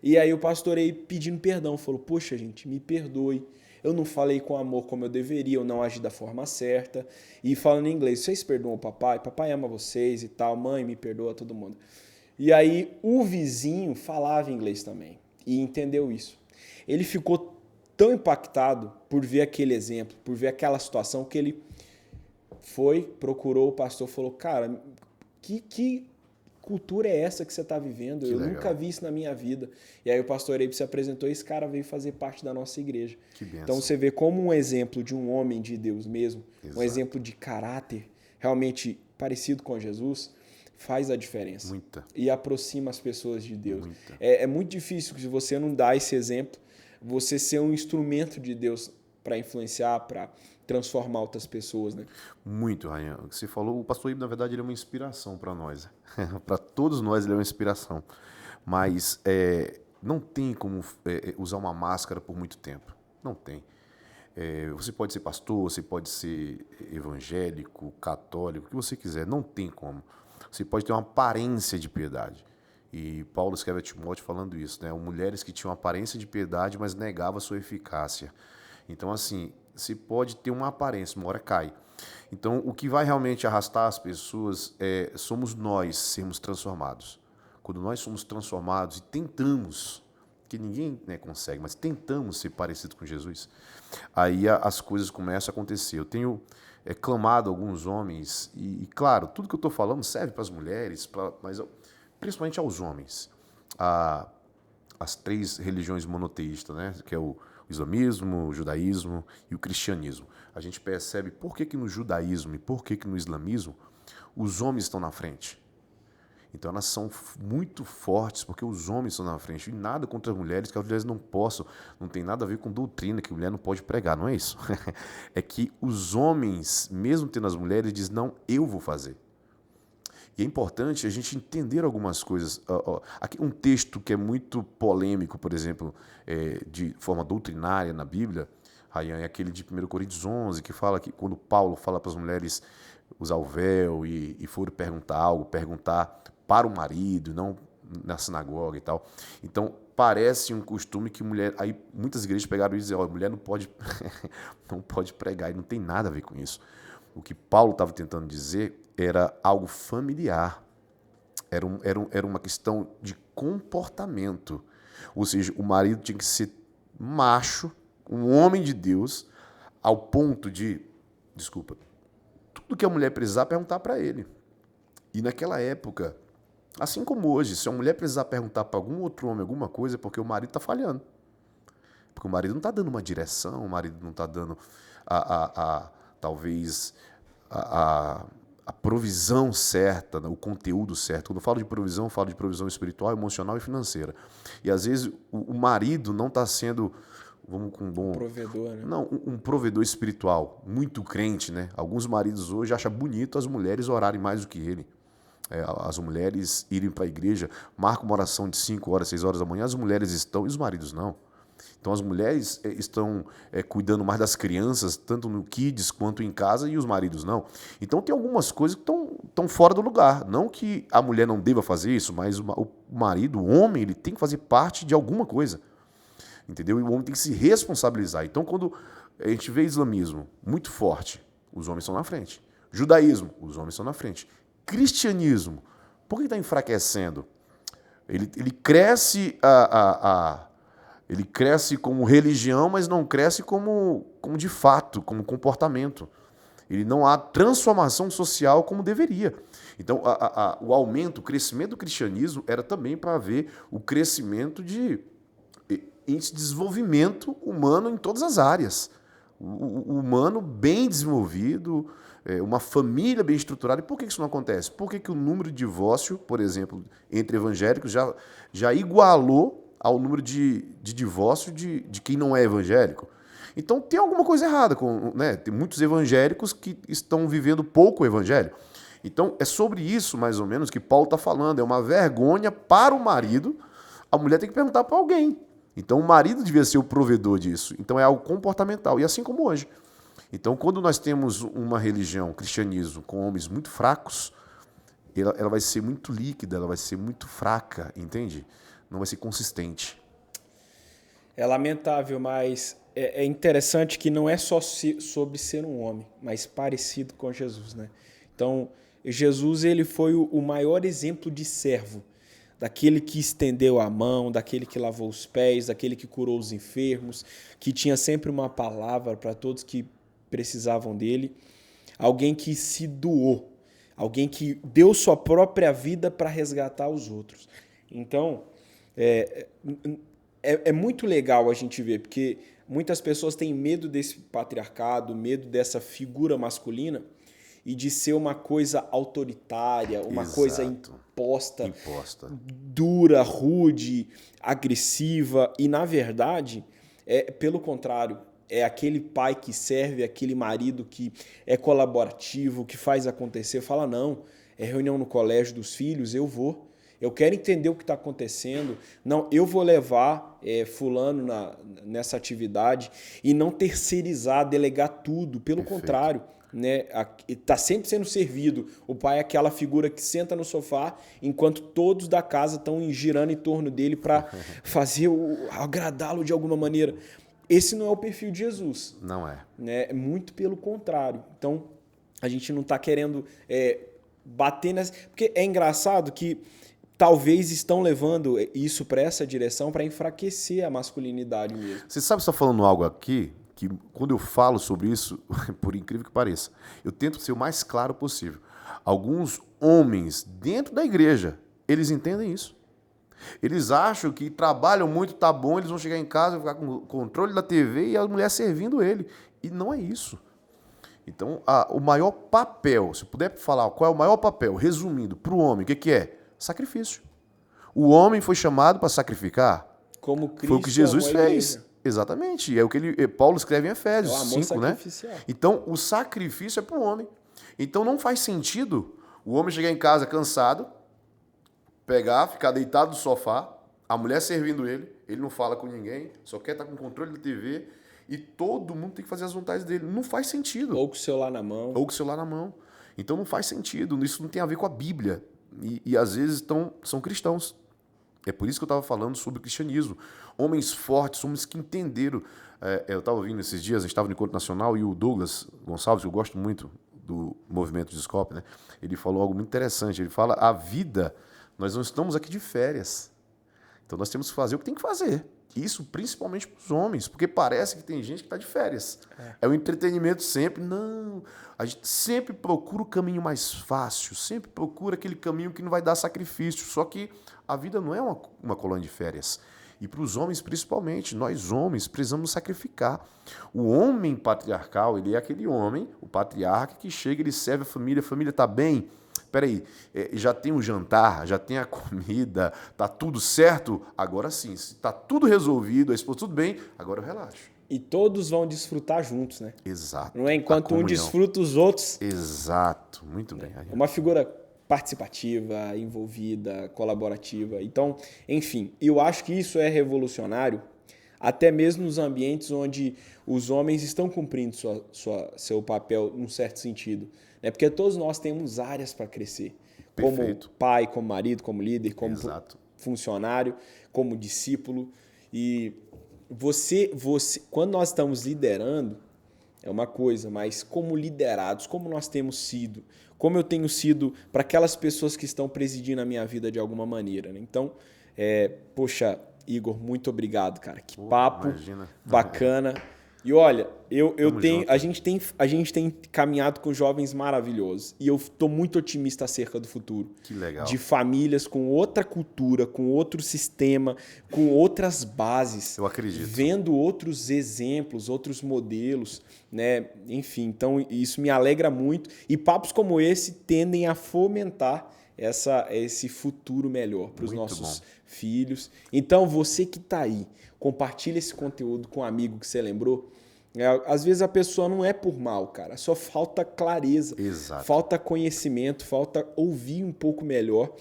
E aí o pastor aí pedindo perdão, falou, poxa gente, me perdoe, eu não falei com amor como eu deveria, eu não agi da forma certa. E falando em inglês, vocês perdoam o papai? Papai ama vocês e tal, mãe me perdoa, todo mundo. E aí o vizinho falava inglês também e entendeu isso. Ele ficou tão impactado por ver aquele exemplo, por ver aquela situação, que ele procurou o pastor, falou, cara, que cultura é essa que você está vivendo? Eu nunca vi isso na minha vida. E aí o pastor Eibe se apresentou e esse cara veio fazer parte da nossa igreja. Que benção. Então você vê como um exemplo de um homem de Deus mesmo, Exato. Um exemplo de caráter realmente parecido com Jesus, faz a diferença. Muita. E aproxima as pessoas de Deus. Muita. É muito difícil, se você não dá esse exemplo, você ser um instrumento de Deus para influenciar, para transformar outras pessoas, né? Muito, Rayan. O que você falou, o pastor Ibe, na verdade, ele é uma inspiração para nós. Para todos nós, ele é uma inspiração. Mas não tem como usar uma máscara por muito tempo. Não tem. Você pode ser pastor, você pode ser evangélico, católico, o que você quiser. Não tem como. Você pode ter uma aparência de piedade. E Paulo escreve a Timóteo falando isso, né? Mulheres que tinham aparência de piedade, mas negavam a sua eficácia. Então, assim, se pode ter uma aparência, uma hora cai. Então, o que vai realmente arrastar as pessoas somos nós sermos transformados. Quando nós somos transformados e tentamos, que ninguém consegue, mas tentamos ser parecido com Jesus, aí as coisas começam a acontecer. Eu tenho clamado a alguns homens, e claro, tudo que eu estou falando serve para as mulheres, mas principalmente aos homens. As 3 religiões monoteístas, né, que é o islamismo, o judaísmo e o cristianismo. A gente percebe por que no judaísmo e por que no islamismo os homens estão na frente. Então elas são muito fortes porque os homens estão na frente. E nada contra as mulheres, que as mulheres não possam. Não tem nada a ver com doutrina, que a mulher não pode pregar, não é isso. É que os homens, mesmo tendo as mulheres, dizem, não, eu vou fazer. E é importante a gente entender algumas coisas. Aqui um texto que é muito polêmico, por exemplo, de forma doutrinária na Bíblia, Ryan, é aquele de 1 Coríntios 11, que fala que quando Paulo fala para as mulheres usar o véu e for perguntar algo, perguntar para o marido, não na sinagoga e tal. Então, parece um costume que mulher... Aí muitas igrejas pegaram e diziam, ó, mulher não pode, não pode pregar, e não tem nada a ver com isso. O que Paulo estava tentando dizer era algo familiar. Era uma questão de comportamento. Ou seja, o marido tinha que ser macho, um homem de Deus, ao ponto de, desculpa, tudo que a mulher precisar perguntar para ele. E naquela época, assim como hoje, se a mulher precisar perguntar para algum outro homem alguma coisa, é porque o marido está falhando. Porque o marido não está dando uma direção, o marido não está dando talvez a provisão certa, o conteúdo certo. Quando eu falo de provisão, eu falo de provisão espiritual, emocional e financeira. E às vezes o marido não está sendo, vamos com um bom... Provedor, né? Não, um provedor espiritual, muito crente, né? Alguns maridos hoje acham bonito as mulheres orarem mais do que ele. As mulheres irem para a igreja, marca uma oração de 5 horas, 6 horas da manhã, as mulheres estão e os maridos não. Então as mulheres estão cuidando mais das crianças, tanto no kids quanto em casa, e os maridos não. Então tem algumas coisas que estão fora do lugar. Não que a mulher não deva fazer isso, mas o marido, o homem, ele tem que fazer parte de alguma coisa. Entendeu? E o homem tem que se responsabilizar. Então quando a gente vê islamismo muito forte, os homens estão na frente. Judaísmo, os homens estão na frente. Cristianismo, por que está enfraquecendo? Ele cresce ele cresce como religião, mas não cresce como de fato, como comportamento. Ele não há transformação social como deveria. Então, o aumento, o crescimento do cristianismo era também para haver o crescimento de desenvolvimento humano em todas as áreas. O humano bem desenvolvido, uma família bem estruturada. E por que isso não acontece? Por que o número de divórcio, por exemplo, entre evangélicos já igualou ao número de divórcio de quem não é evangélico? Então tem alguma coisa errada. Né? Tem muitos evangélicos que estão vivendo pouco o evangelho. Então é sobre isso, mais ou menos, que Paulo está falando. É uma vergonha para o marido. A mulher tem que perguntar para alguém. Então o marido devia ser o provedor disso. Então é algo comportamental. E assim como hoje. Então quando nós temos uma religião, cristianismo, com homens muito fracos, ela vai ser muito líquida, ela vai ser muito fraca, entende? Não vai ser consistente. É lamentável, mas é interessante que não é só sobre ser um homem, mas parecido com Jesus, né? Então, Jesus ele foi o maior exemplo de servo, daquele que estendeu a mão, daquele que lavou os pés, daquele que curou os enfermos, que tinha sempre uma palavra para todos que precisavam dele, alguém que se doou, alguém que deu sua própria vida para resgatar os outros. Então, é muito legal a gente ver, porque muitas pessoas têm medo desse patriarcado, medo dessa figura masculina e de ser uma coisa autoritária, uma Exato. Coisa imposta, dura, rude, agressiva. E, na verdade, pelo contrário, é aquele pai que serve, aquele marido que é colaborativo, que faz acontecer, fala, não, é reunião no colégio dos filhos, eu vou. Eu quero entender o que está acontecendo. Não, eu vou levar fulano nessa atividade e não terceirizar, delegar tudo. Pelo contrário, né, está sempre sendo servido. O pai é aquela figura que senta no sofá enquanto todos da casa estão girando em torno dele para fazer agradá-lo de alguma maneira. Esse não é o perfil de Jesus. Não é. Né? Muito pelo contrário. Então, a gente não está querendo bater nessa... Porque é engraçado que talvez estão levando isso para essa direção para enfraquecer a masculinidade mesmo. Você sabe que você está falando algo aqui, que quando eu falo sobre isso, por incrível que pareça, eu tento ser o mais claro possível. Alguns homens dentro da igreja, eles entendem isso. Eles acham que trabalham muito, tá bom, eles vão chegar em casa, ficar com o controle da TV e a mulher servindo ele. E não é isso. Então, o maior papel, se eu puder falar qual é o maior papel, resumindo, para o homem, o que é? Sacrifício. O homem foi chamado para sacrificar. Como Cristo foi o que Jesus amou a fez. igreja. Exatamente. É o que Paulo escreve em Efésios É o amor 5, né? sacrificial. Então, o sacrifício é para o homem. Então, não faz sentido o homem chegar em casa cansado, pegar, ficar deitado no sofá, a mulher servindo ele não fala com ninguém, só quer estar com o controle da TV e todo mundo tem que fazer as vontades dele. Não faz sentido. Ou com o celular na mão. Ou com o celular na mão. Então não faz sentido. Isso não tem a ver com a Bíblia. E às vezes são cristãos. É por isso que eu estava falando sobre o cristianismo. Homens fortes, homens que entenderam. Eu estava ouvindo esses dias, a gente estava no Encontro Nacional e o Douglas Gonçalves, que eu gosto muito do movimento de Scop, né? Ele falou algo muito interessante. Ele fala, a vida, nós não estamos aqui de férias. Então nós temos que fazer o que tem que fazer. Isso principalmente para os homens, porque parece que tem gente que está de férias. É o entretenimento sempre. Não, a gente sempre procura o caminho mais fácil, sempre procura aquele caminho que não vai dar sacrifício. Só que a vida não é uma colônia de férias. E para os homens, principalmente, nós homens precisamos sacrificar. O homem patriarcal, ele é aquele homem, o patriarca, que chega, ele serve a família está bem. Peraí, já tem o jantar, já tem a comida, tá tudo certo? Agora sim, se tá tudo resolvido, a esposa tudo bem, agora eu relaxo. E todos vão desfrutar juntos, né? Exato. Não é enquanto um desfruta, os outros... Exato, muito bem. Uma figura participativa, envolvida, colaborativa. Então, enfim, eu acho que isso é revolucionário, até mesmo nos ambientes onde os homens estão cumprindo seu papel num certo sentido. Né? Porque todos nós temos áreas para crescer. Perfeito. Como pai, como marido, como líder, como Exato. funcionário, como discípulo. E você, quando nós estamos liderando, é uma coisa, mas como liderados, como nós temos sido, como eu tenho sido para aquelas pessoas que estão presidindo a minha vida de alguma maneira. Né? Então, poxa, Igor, muito obrigado, cara. Que papo bacana. E olha, a gente tem caminhado com jovens maravilhosos e eu estou muito otimista acerca do futuro. Que legal. De famílias com outra cultura, com outro sistema, com outras bases. Eu acredito. Vendo outros exemplos, outros modelos, né? Enfim, então isso me alegra muito. E papos como esse tendem a fomentar esse futuro melhor para os nossos filhos. Então, você que está aí, compartilha esse conteúdo com um amigo que você lembrou. Às vezes a pessoa não é por mal, cara. Só falta clareza, falta conhecimento, falta ouvir um pouco melhor,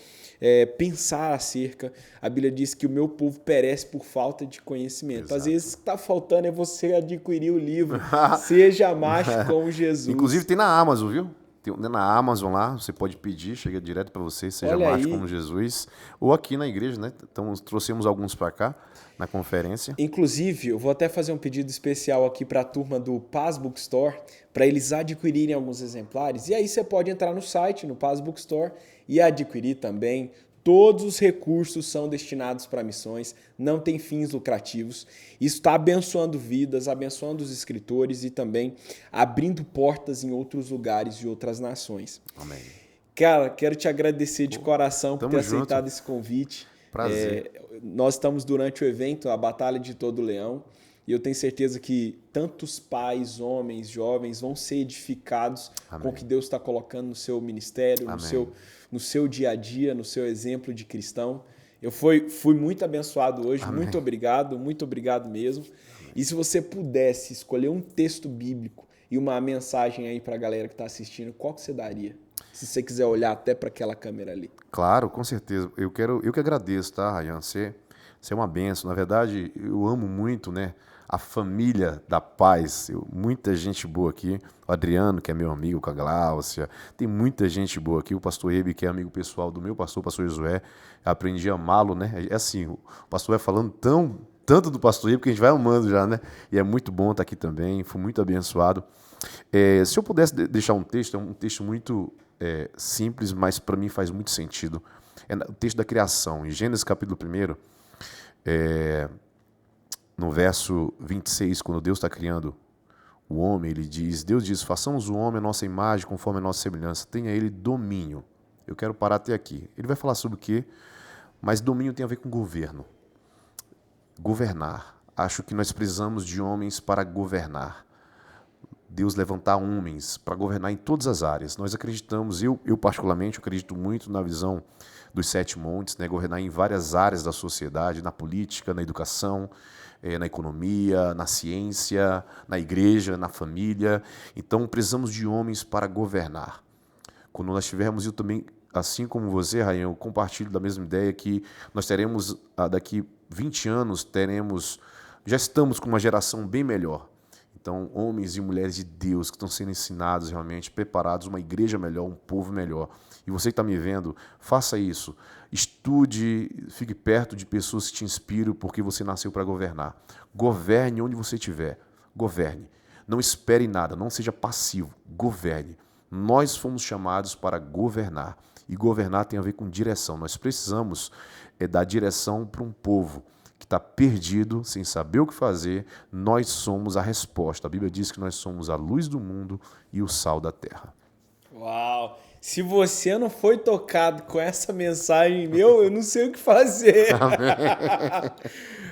pensar acerca. A Bíblia diz que o meu povo perece por falta de conhecimento. Exato. Às vezes o que está faltando é você adquirir o livro Seja Macho como Jesus. Inclusive tem na Amazon, viu? Tem na Amazon lá, você pode pedir, chega direto para você, Seja Macho como Jesus. Ou aqui na igreja, né? Então trouxemos alguns para cá, na conferência. Inclusive, eu vou até fazer um pedido especial aqui para a turma do Paz Bookstore, para eles adquirirem alguns exemplares. E aí você pode entrar no site, no Paz Bookstore, e adquirir também. Todos os recursos são destinados para missões, não tem fins lucrativos. Isso está abençoando vidas, abençoando os escritores e também abrindo portas em outros lugares e outras nações. Amém. Cara, quero te agradecer de coração por ter aceitado esse convite. Prazer. Nós estamos durante o evento, a Batalha de Todo Leão, e eu tenho certeza que tantos pais, homens, jovens vão ser edificados com o que Deus está colocando no seu ministério, no seu dia a dia, no seu exemplo de cristão. Eu fui muito abençoado hoje, muito obrigado mesmo. E se você pudesse escolher um texto bíblico e uma mensagem aí para a galera que está assistindo, qual que você daria? Se você quiser olhar até para aquela câmera ali. Claro, com certeza. Eu que agradeço, tá, Ryan? Você é uma bênção. Na verdade, eu amo muito, né, a família da paz. Muita gente boa aqui. O Adriano, que é meu amigo, com a Gláucia. Tem muita gente boa aqui. O pastor Ebe, que é amigo pessoal do meu pastor, o pastor Josué. Aprendi a amá-lo, né? É assim, o pastor vai falando tanto do pastor Ebe que a gente vai amando já, né? E é muito bom estar aqui também. Fui muito abençoado. Se eu pudesse deixar um texto, é um texto muito simples, mas para mim faz muito sentido. É o texto da criação. Em Gênesis capítulo 1, no verso 26, quando Deus está criando o homem, Deus diz, façamos o homem a nossa imagem, conforme a nossa semelhança, tenha ele domínio. Eu quero parar até aqui. Ele vai falar sobre o quê? Mas domínio tem a ver com governo. Governar. Acho que nós precisamos de homens para governar. Deus levantar homens para governar em todas as áreas. Nós acreditamos, eu particularmente acredito muito na visão dos 7 montes, né? Governar em várias áreas da sociedade, na política, na educação, na economia, na ciência, na igreja, na família. Então precisamos de homens para governar. Quando nós tivermos, eu também, assim como você, Rayan, eu compartilho da mesma ideia que nós teremos, daqui 20 anos, já estamos com uma geração bem melhor. Então, homens e mulheres de Deus que estão sendo ensinados realmente, preparados, uma igreja melhor, um povo melhor. E você que está me vendo, faça isso. Estude, fique perto de pessoas que te inspiram, porque você nasceu para governar. Governe onde você estiver. Governe. Não espere nada, não seja passivo. Governe. Nós fomos chamados para governar. E governar tem a ver com direção. Nós precisamos dar direção para um povo que está perdido, sem saber o que fazer. Nós somos a resposta. A Bíblia diz que nós somos a luz do mundo e o sal da terra. Uau! Se você não foi tocado com essa mensagem, eu não sei o que fazer. Amém.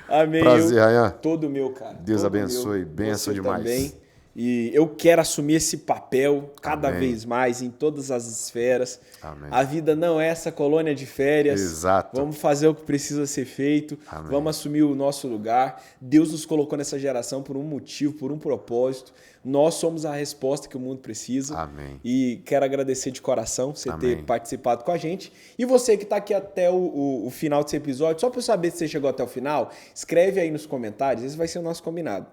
Amém. Prazer, Rayan. Todo meu, cara. Deus abençoe. Benção demais. Também. E eu quero assumir esse papel cada vez mais em todas as esferas. Amém. A vida não é essa colônia de férias. Exato. Vamos fazer o que precisa ser feito. Amém. Vamos assumir o nosso lugar. Deus nos colocou nessa geração por um motivo, por um propósito. Nós somos a resposta que o mundo precisa. Amém. E quero agradecer de coração você ter participado com a gente. E você que está aqui até o final desse episódio, só para eu saber se você chegou até o final, escreve aí nos comentários. Esse vai ser o nosso combinado.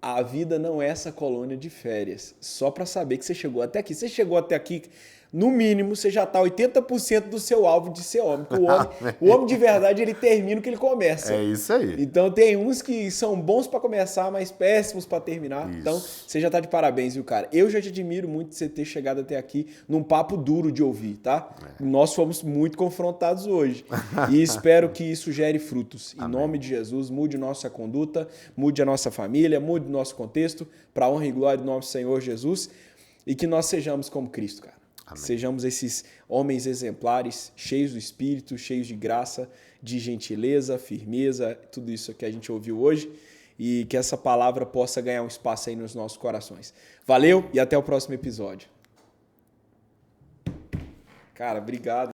A vida não é essa colônia de férias. Só para saber que você chegou até aqui. Você chegou até aqui, no mínimo, você já está 80% do seu alvo de ser homem. O homem de verdade, ele termina o que ele começa. É isso aí. Então tem uns que são bons para começar, mas péssimos para terminar. Isso. Então você já está de parabéns, viu, cara? Eu já te admiro muito de você ter chegado até aqui num papo duro de ouvir, tá? Nós fomos muito confrontados hoje. E espero que isso gere frutos. Em nome de Jesus, mude nossa conduta, mude a nossa família, mude o nosso contexto, para a honra e glória do nosso Senhor Jesus. E que nós sejamos como Cristo, cara. Amém. Sejamos esses homens exemplares, cheios do Espírito, cheios de graça, de gentileza, firmeza, tudo isso que a gente ouviu hoje, e que essa palavra possa ganhar um espaço aí nos nossos corações. Valeu e até o próximo episódio. Cara, obrigado.